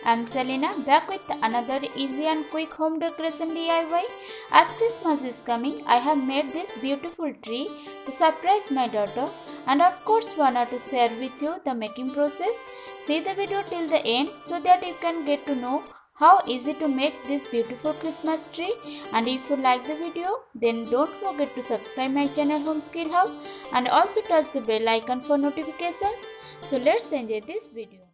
I'm Selena, back with another easy and quick home decoration DIY. As Christmas is coming, I have made this beautiful tree to surprise my daughter, and of course wanted to share with you the making process. See the video till the end so that you can get to know how easy to make this beautiful Christmas tree. And if you like the video, then don't forget to subscribe my channel Homeskillshub and also touch the bell icon for notifications. So let's enjoy this video.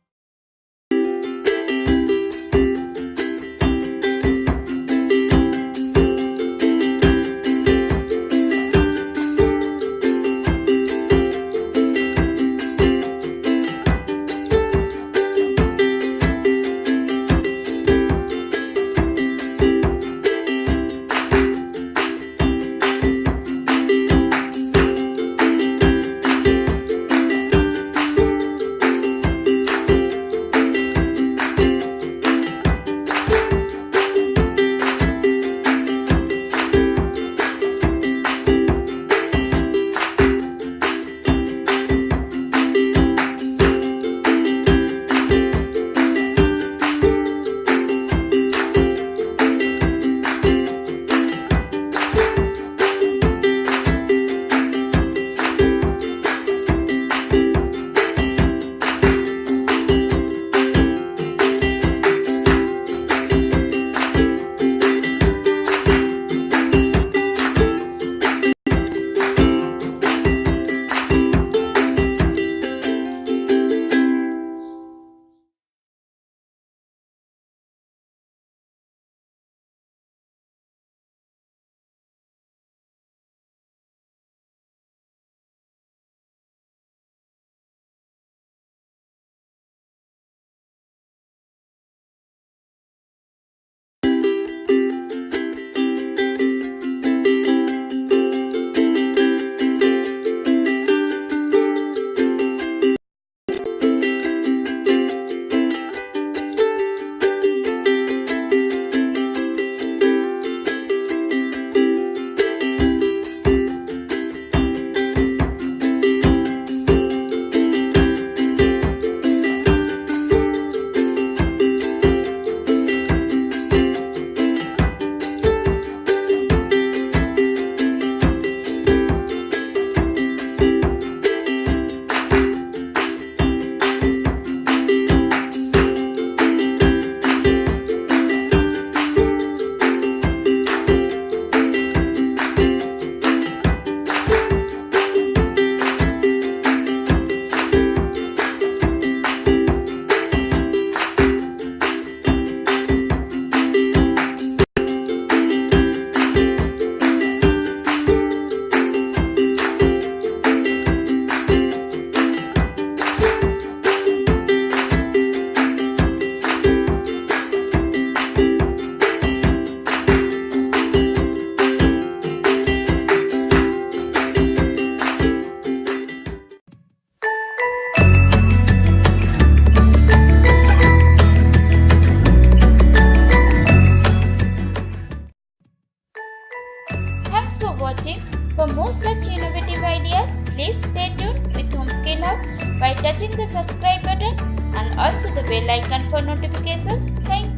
Thanks for watching. For more such innovative ideas, please stay tuned with Homeskillshub by touching the subscribe button and also the bell icon for notifications. Thank you.